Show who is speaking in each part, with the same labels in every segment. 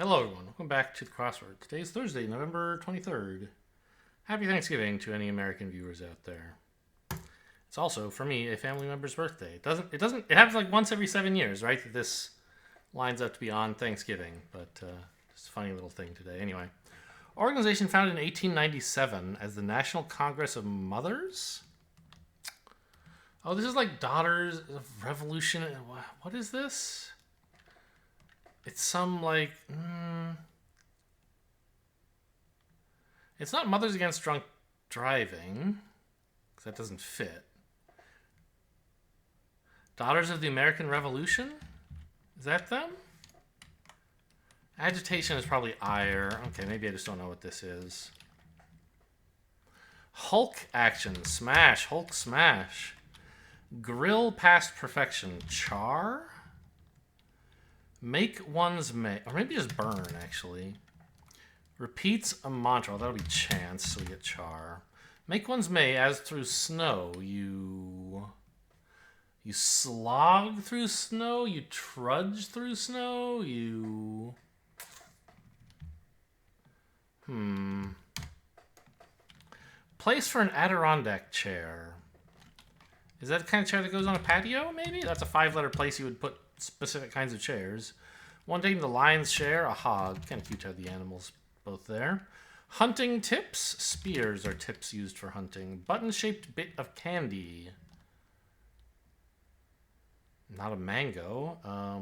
Speaker 1: Hello, everyone. Welcome back to the crossword. Today is Thursday, November 23rd. Happy Thanksgiving to any American viewers out there. It's also, for me, a family member's birthday. It happens like once every 7 years, right? That this lines up to be on Thanksgiving, but just a funny little thing today. Anyway, organization founded in 1897 as the National Congress of Mothers. Oh, this is like Daughters of Revolution. What is this? It's some like... It's not Mothers Against Drunk Driving, because that doesn't fit. Daughters of the American Revolution? Is that them? Agitation is probably ire. Okay, maybe I just don't know what this is. Hulk action. Smash. Hulk smash. Grill past perfection. Char? Make one's may. Or maybe just burn, actually. Repeats a mantra. Oh, that'll be chance, so we get char. Make one's may as through snow. You slog through snow. You trudge through snow. You... Place for an Adirondack chair. Is that the kind of chair that goes on a patio, maybe? That's a 5-letter place you would put specific kinds of chairs. One taking the lion's share, a hog. Kind of cute to have the animals both there. Hunting tips. Spears are tips used for hunting. Button-shaped bit of candy. Not a mango. I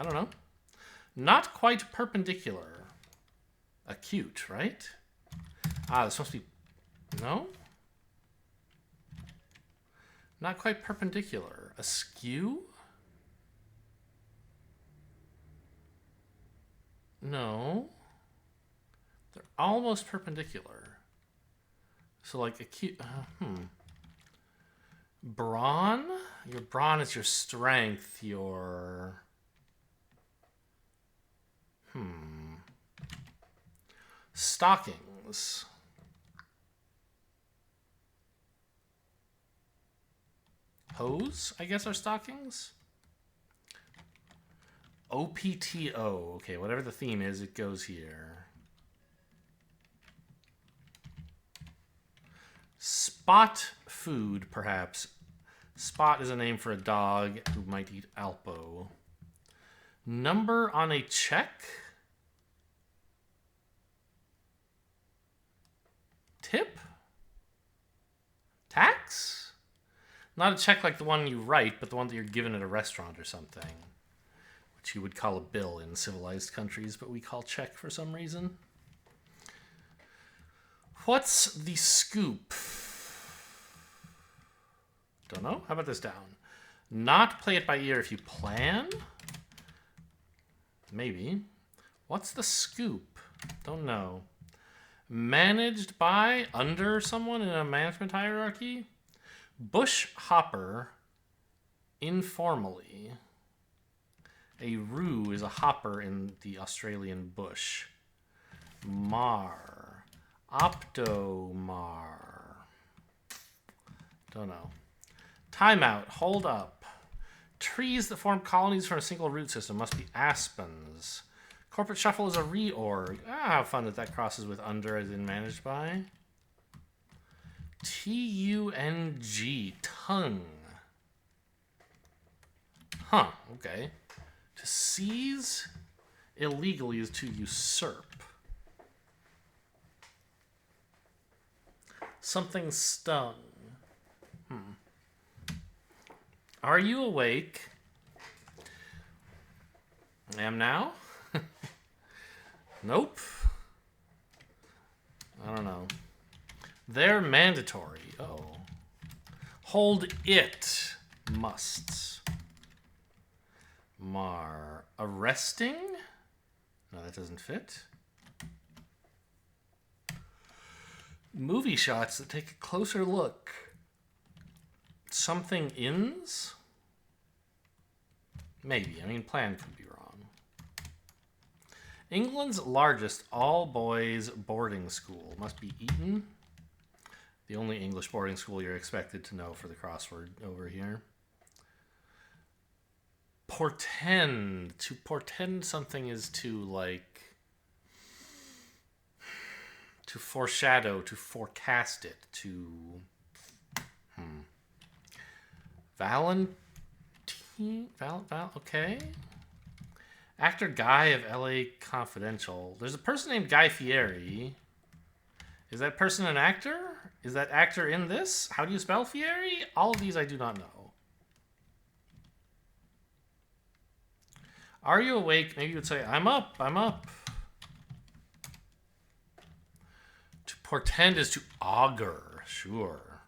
Speaker 1: don't know. Not quite perpendicular. Acute, right? Ah, this must be... No? Not quite perpendicular. Askew? No. They're almost perpendicular. So like acute... Brawn? Your brawn is your strength, your... Stockings. Hose, I guess, are stockings? OPTO. Okay, whatever the theme is, it goes here. Spot food, perhaps. Spot is a name for a dog who might eat Alpo. Number on a check? Tip? Tax? Not a check like the one you write, but the one that you're given at a restaurant or something. Which you would call a bill in civilized countries, but we call check for some reason. What's the scoop? Don't know. How about this down? Not play it by ear if you plan? Maybe. What's the scoop? Don't know. Managed by, under someone in a management hierarchy? Bush hopper, informally. A roo is a hopper in the Australian bush. Mar. Optomar. Don't know. Timeout. Hold up. Trees that form colonies from a single root system must be aspens. Corporate shuffle is a reorg. Ah, how fun that crosses with under as in managed by. T-U-N-G. Tongue. Huh, okay. To seize illegally is to usurp. Something stung. Are you awake? I am now? Nope. I don't know. They're mandatory. Oh. Hold it. Musts. Mar. Arresting? No, that doesn't fit. Movie shots that take a closer look. Something ins? Maybe. I mean, plan could be wrong. England's largest all-boys boarding school must be Eton. The only English boarding school you're expected to know for the crossword over here. portend. To portend something is to, like, to foreshadow, to forecast it, to... Valentine? Okay. Actor Guy of LA Confidential. There's a person named Guy Fieri. Is that person an actor? Is that actor in this? How do you spell Fieri? All of these I do not know. Are you awake? Maybe you would say, I'm up, I'm up. To portend is to augur. Sure.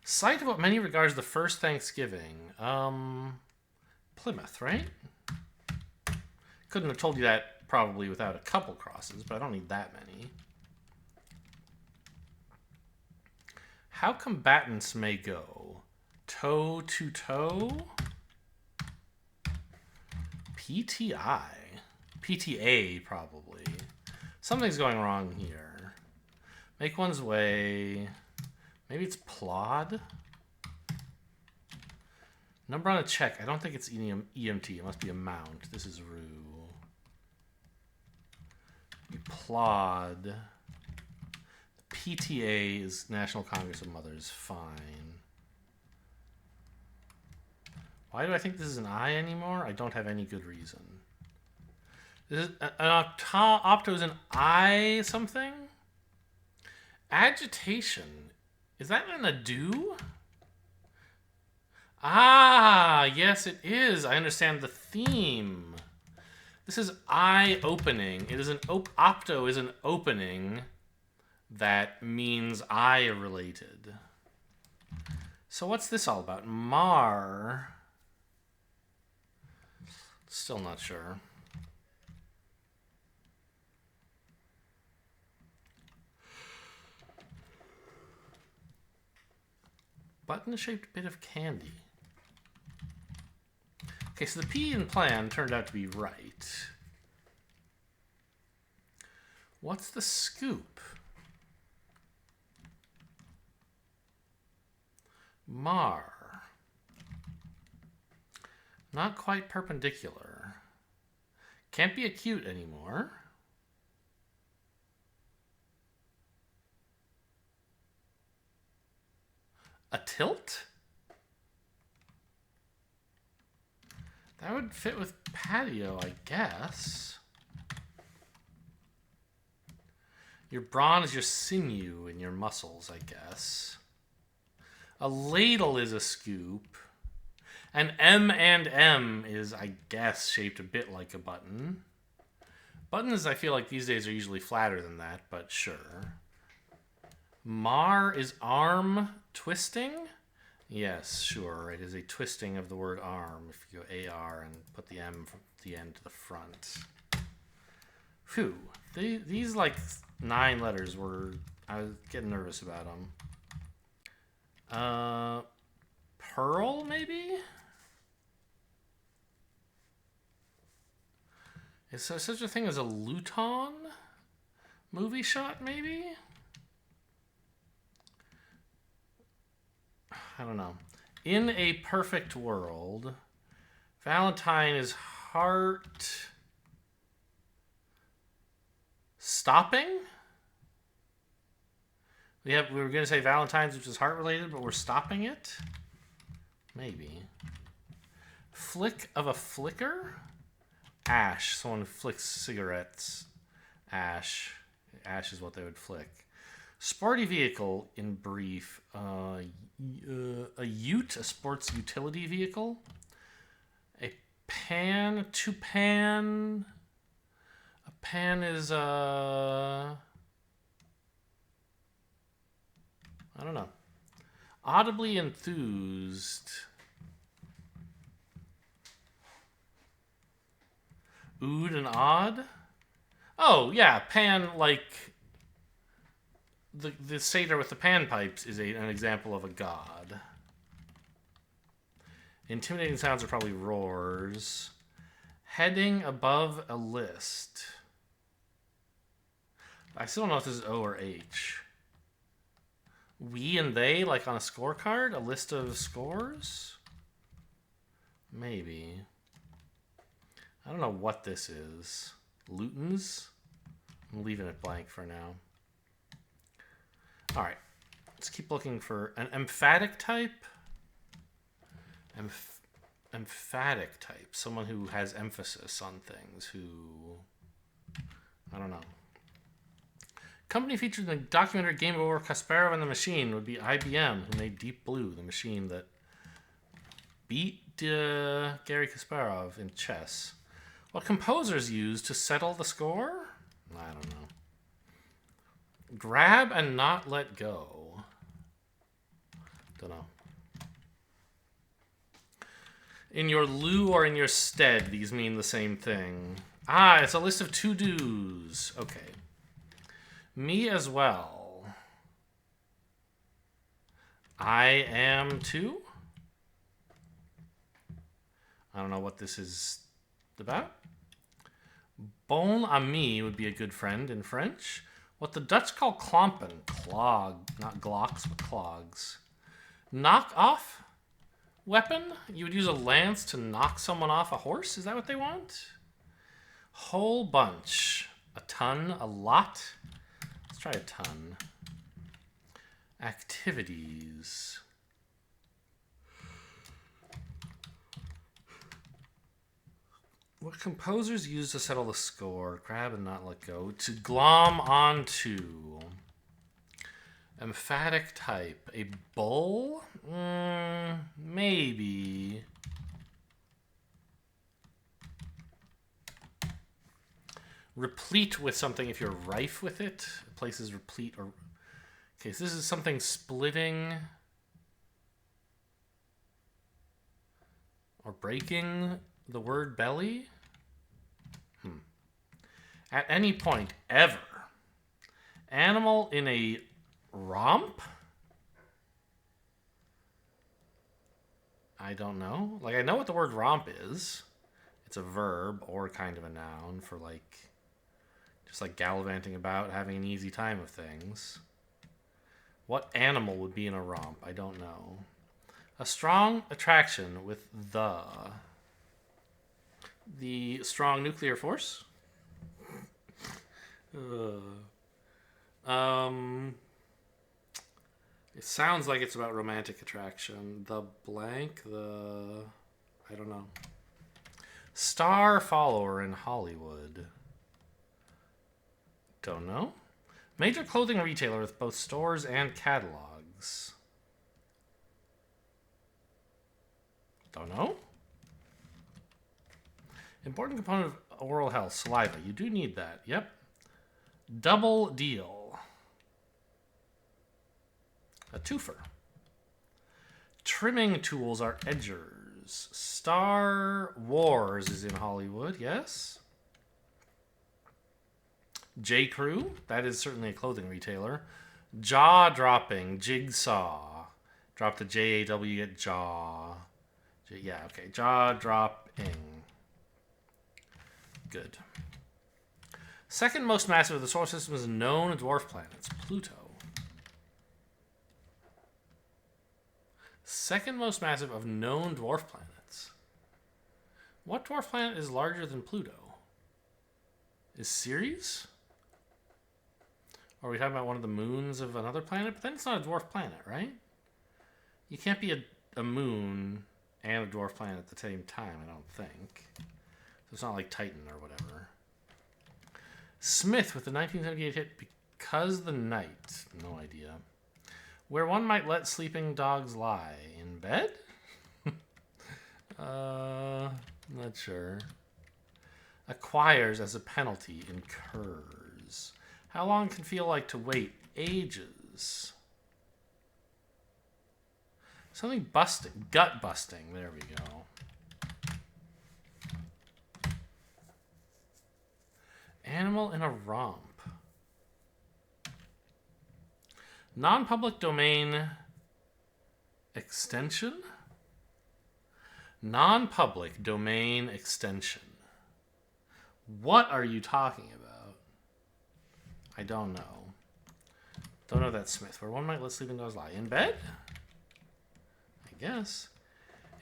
Speaker 1: Site of what many regards the first Thanksgiving. Plymouth, right? Couldn't have told you that probably without a couple crosses, but I don't need that many. How combatants may go. Toe to toe? PTI. PTA, probably. Something's going wrong here. Make one's way. Maybe it's plod? Number on a check. I don't think it's EMT. It must be amount. This is rue. You plod. The PTA is National Congress of Mothers. Fine. Why do I think this is an I anymore? I don't have any good reason. This is an opto is an I something? Agitation. Is that an ado? Ah, yes it is. I understand the theme. This is eye-opening. It is an opto is an opening that means eye-related. So what's this all about? Mar. Still not sure. Button-shaped bit of candy. Okay, so the P in plan turned out to be right. What's the scoop? Mar. Not quite perpendicular. Can't be acute anymore. A tilt? That would fit with patio, I guess. Your brawn is your sinew and your muscles, I guess. A ladle is a scoop. An M and M is, I guess, shaped a bit like a button. Buttons, I feel like these days are usually flatter than that, but sure. Mar is arm twisting? Yes, sure. It is a twisting of the word arm. If you go AR and put the M from the end to the front. Phew. These like 9 letters were... I was getting nervous about them. Pearl, maybe? Is there such a thing as a Luton movie shot, maybe? I don't know. In a perfect world, Valentine is heart stopping? We were going to say Valentine's, which is heart related, but we're stopping it? Maybe. Flick of a flicker? Ash. Someone flicks cigarettes. Ash. Ash is what they would flick. Sporty vehicle, in brief. A ute, a sports utility vehicle. A pan, to pan. A pan is I don't know. Audibly enthused. Ood and odd? Oh, yeah, pan, like... The satyr with the panpipes is an example of a god. Intimidating sounds are probably roars. Heading above a list. I still don't know if this is O or H. We and they, like on a scorecard? A list of scores? Maybe. I don't know what this is. Lutens? I'm leaving it blank for now. All right. Let's keep looking for an emphatic type. Emphatic type. Someone who has emphasis on things. Who... I don't know. Company featured in the documentary Game Over Kasparov and the Machine would be IBM, who made Deep Blue, the machine that beat Garry Kasparov in chess. What composers used to settle the score? I don't know. Grab and not let go. Don't know. In your lieu or in your stead, these mean the same thing. Ah, it's a list of to-dos. Okay. Me as well. I am too? I don't know what this is about. Bon ami would be a good friend in French. What the Dutch call klompen. Clog. Not glocks, but clogs. Knock off weapon? You would use a lance to knock someone off a horse? Is that what they want? Whole bunch. A ton. A lot. Let's try a ton. Activities. What composers use to settle the score? Grab and not let go. To glom onto. Emphatic type. A bull? Maybe. Replete with something if you're rife with it. A place is replete or... Okay, so this is something splitting. Or breaking the word belly. At any point, ever. Animal in a romp? I don't know. Like, I know what the word romp is. It's a verb or kind of a noun for, like, just like gallivanting about, having an easy time of things. What animal would be in a romp? I don't know. A strong attraction with the strong nuclear force. It sounds like it's about romantic attraction. The blank, I don't know. Star follower in Hollywood. Don't know. Major clothing retailer with both stores and catalogs. Don't know. Important component of oral health, saliva. You do need that. Yep. Double deal. A twofer. Trimming tools are edgers. Star Wars is in Hollywood, yes. J. Crew, that is certainly a clothing retailer. Jaw dropping, jigsaw. Drop the J-A-W, get jaw. Yeah, okay. Jaw dropping. Good. Second most massive of the solar system is known dwarf planets, Pluto. Second most massive of known dwarf planets. What dwarf planet is larger than Pluto? Is Ceres? Or are we talking about one of the moons of another planet? But then it's not a dwarf planet, right? You can't be a moon and a dwarf planet at the same time, I don't think. So it's not like Titan or whatever. Smith with the 1978 hit Because the Night. No idea. Where one might let sleeping dogs lie. In bed? Not sure. Acquires as a penalty. Incurs. How long can feel like to wait? Ages. Something busting. Gut busting. There we go. Animal in a romp. Non-public domain extension? Non-public domain extension. What are you talking about? I don't know. Don't know that, Smith. Where one might let sleeping dogs lie. In bed? I guess.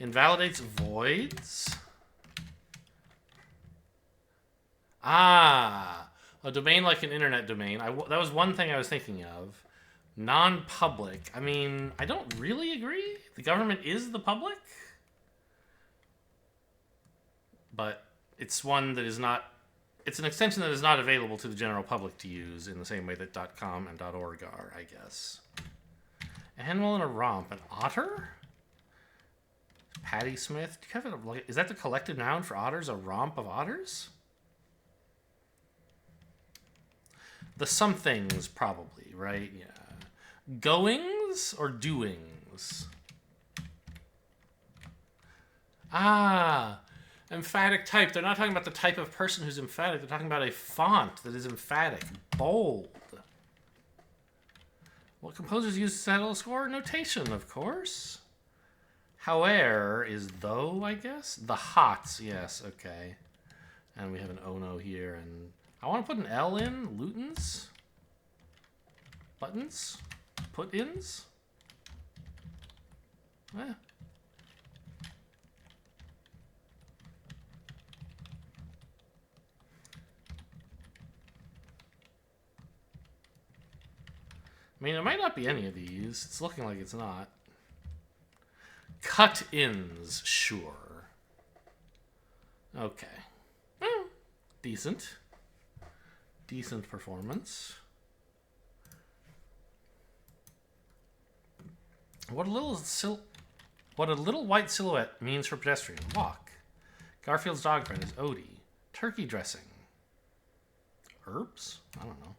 Speaker 1: Invalidates voids. Ah, a domain like an internet domain. That was one thing I was thinking of. Non-public. I mean, I don't really agree. The government is the public. But it's one that is not... It's an extension that is not available to the general public to use in the same way that .com and .org are, I guess. A animal in a romp. An otter? Patty Smith. Do you have is that the collective noun for otters? A romp of otters? The somethings, probably, right? Yeah. Goings or doings? Ah, emphatic type. They're not talking about the type of person who's emphatic. They're talking about a font that is emphatic. Bold. What composers use to settle a score? Notation, of course. However is though, I guess? The hots, yes, okay. And we have an ono here, and I want to put an L in. Lutens? Buttons? Put-ins? Eh. I mean, it might not be any of these. It's looking like it's not. Cut-ins, sure. Okay. Well, decent. Decent performance. What a little white silhouette means for pedestrian. Walk. Garfield's dog friend is Odie. Turkey dressing. Herbs? I don't know.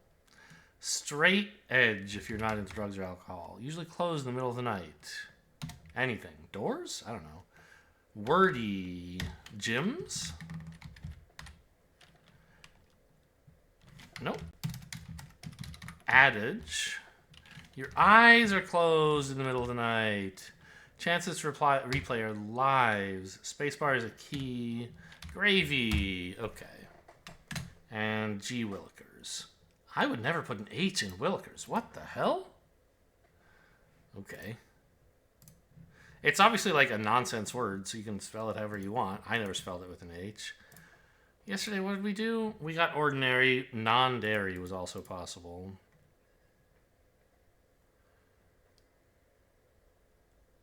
Speaker 1: Straight edge if you're not into drugs or alcohol. Usually closed in the middle of the night. Anything. Doors? I don't know. Wordy. Gyms? Nope. Adage. Your eyes are closed in the middle of the night. Chances to replay are lives. Spacebar is a key. Gravy. Okay. And G. Willikers. I would never put an H in Willikers. What the hell? Okay. It's obviously like a nonsense word, so you can spell it however you want. I never spelled it with an H. Yesterday, what did we do? We got ordinary. Non-dairy was also possible.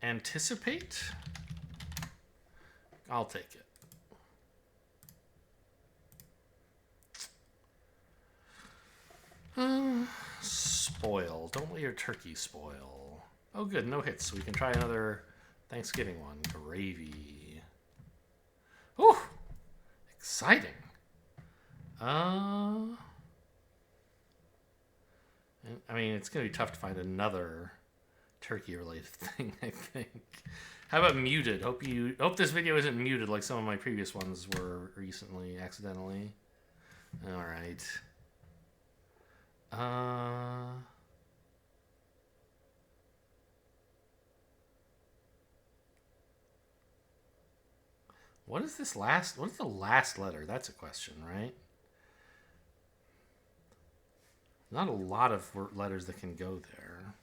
Speaker 1: Anticipate? I'll take it. Spoil. Don't let your turkey spoil. Oh, good. No hits. We can try another Thanksgiving one. Gravy. Ooh! Exciting. I mean, it's going to be tough to find another turkey-related thing, I think. How about muted? Hope this video isn't muted like some of my previous ones were recently, accidentally. All right. What is the last letter? That's a question, right? Not a lot of letters that can go there.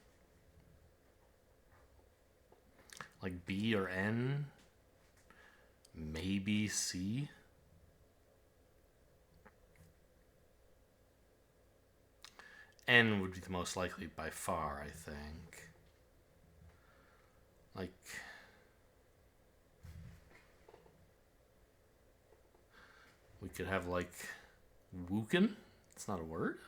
Speaker 1: Like B or N? Maybe C? N would be the most likely by far, I think. Like... we could have, like, Wooken. It's not a word.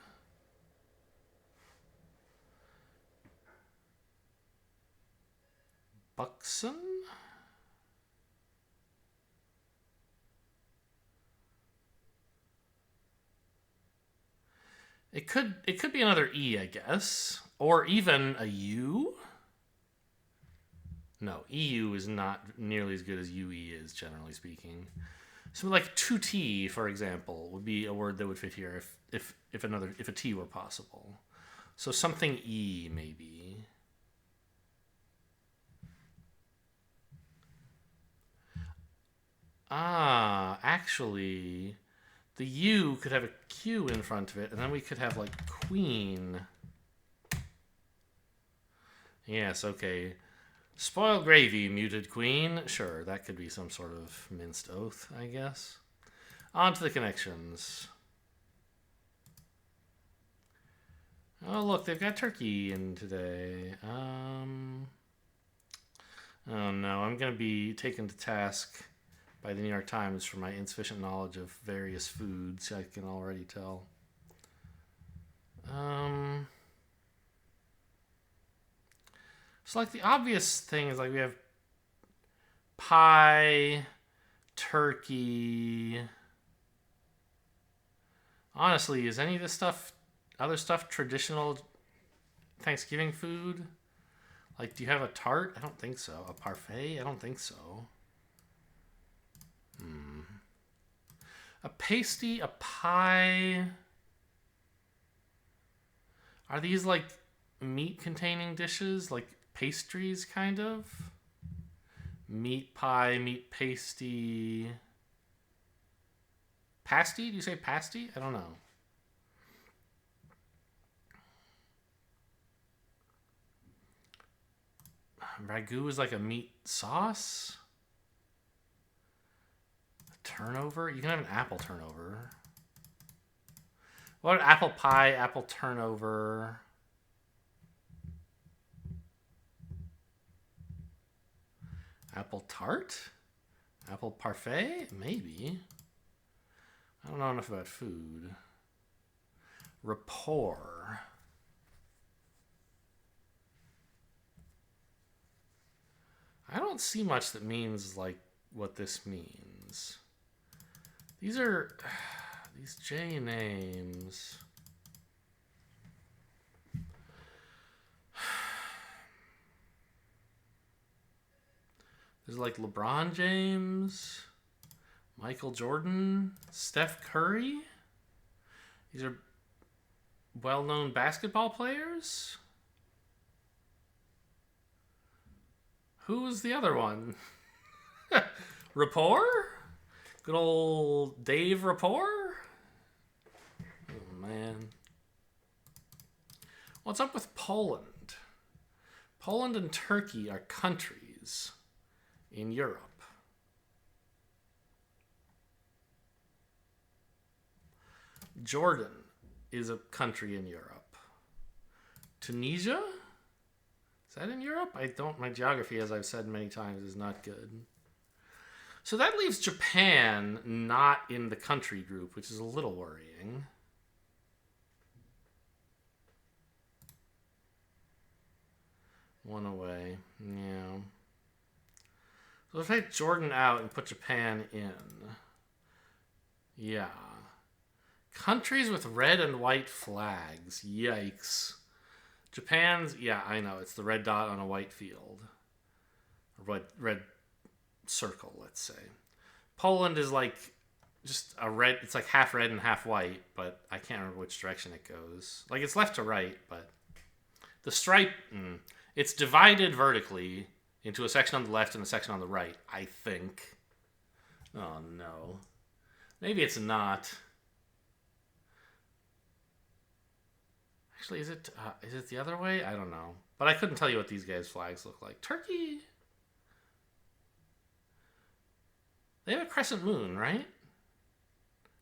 Speaker 1: Buxon? It could be another E, I guess. Or even a U. No, EU is not nearly as good as UE is, generally speaking. So like 2T, for example, would be a word that would fit here if a T were possible. So something E, maybe. Ah, actually, the U could have a Q in front of it, and then we could have, like, queen. Yes, okay. Spoiled gravy, muted queen. Sure, that could be some sort of minced oath, I guess. On to the connections. Oh, look, they've got turkey in today. Oh no, I'm going to be taken to task by the New York Times for my insufficient knowledge of various foods, I can already tell. So, like, the obvious thing is, like, we have pie, turkey. Honestly, is any of this stuff, other stuff, traditional Thanksgiving food? Like, do you have a tart? I don't think so. A parfait? I don't think so. A pasty, a pie. Are these like meat-containing dishes? Like pastries, kind of? Meat pie, meat pasty. Pasty? Do you say pasty? I don't know. Ragu is like a meat sauce? Turnover? You can have an apple turnover. What? Apple pie, apple turnover. Apple tart? Apple parfait? Maybe. I don't know enough about food. Rapport. I don't see much that means like what this means. These are these J names. There's like LeBron James, Michael Jordan, Steph Curry. These are well-known basketball players. Who was the other one? Rapport? Good old Dave Rapport? Oh, man. What's up with Poland? Poland and Turkey are countries in Europe. Jordan is a country in Europe. Tunisia? Is that in Europe? My geography, as I've said many times, is not good. So that leaves Japan not in the country group, which is a little worrying. One away. Yeah. So let's take Jordan out and put Japan in. Yeah. Countries with red and white flags. Yikes. Japan's, yeah, I know. It's the red dot on a white field. Red circle, let's say. Poland is like just a red, it's like half red and half white, but I can't remember which direction it goes. Like it's left to right, but the stripe, it's divided vertically into a section on the left and a section on the right, I think. Oh no. Maybe it's not. Actually, is it the other way? I don't know. But I couldn't tell you what these guys' flags look like. Turkey. They have a crescent moon, right?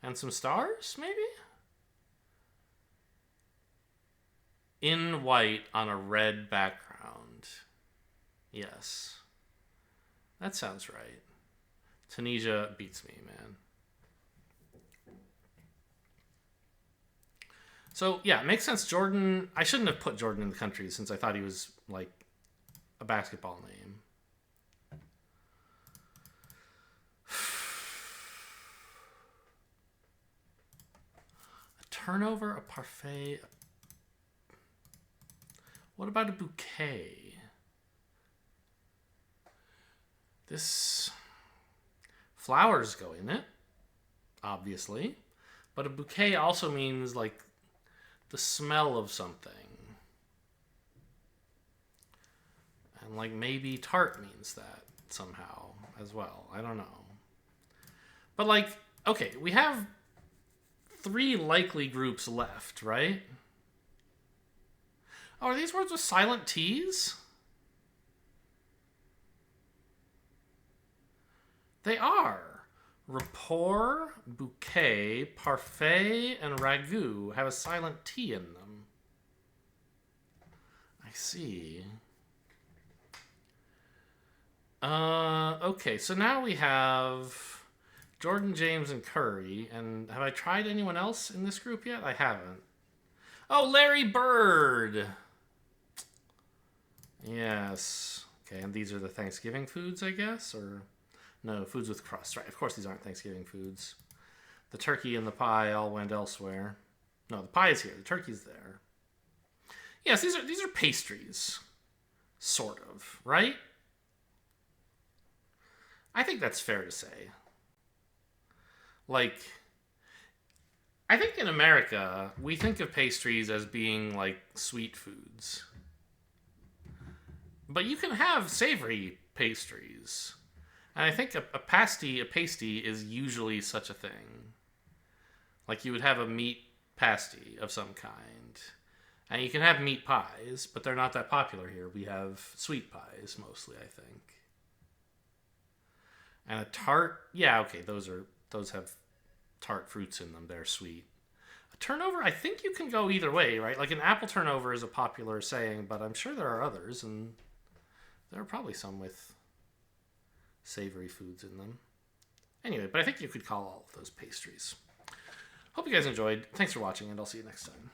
Speaker 1: And some stars, maybe? In white on a red background. Yes. That sounds right. Tunisia beats me, man. So, yeah, it makes sense. Jordan, I shouldn't have put Jordan in the country since I thought he was, like, a basketball name. A turnover, a parfait. What about a bouquet? This flowers go in it, obviously. But a bouquet also means, like, the smell of something. And like maybe tart means that somehow as well. I don't know. But like, okay, we have 3 likely groups left, right? Oh, are these words with silent T's? They are. Rapport, bouquet, parfait, and ragout have a silent T in them. I see. Okay, so now we have Jordan, James, and Curry. And have I tried anyone else in this group yet? I haven't. Oh, Larry Bird! Yes. Okay, and these are the Thanksgiving foods, I guess? Or no, foods with crust. Right, of course these aren't Thanksgiving foods. The turkey and the pie all went elsewhere. No, the pie is here. The turkey's there. Yes, these are pastries. Sort of, right? I think that's fair to say. Like, I think in America, we think of pastries as being like sweet foods. But you can have savory pastries. And I think a pasty is usually such a thing. Like you would have a meat pasty of some kind. And you can have meat pies, but they're not that popular here. We have sweet pies mostly, I think. And a tart, yeah, okay, those have tart fruits in them. They're sweet. A turnover, I think you can go either way, right? Like an apple turnover is a popular saying, but I'm sure there are others, and there are probably some with savory foods in them. Anyway, but I think you could call all of those pastries. Hope you guys enjoyed. Thanks for watching, and I'll see you next time.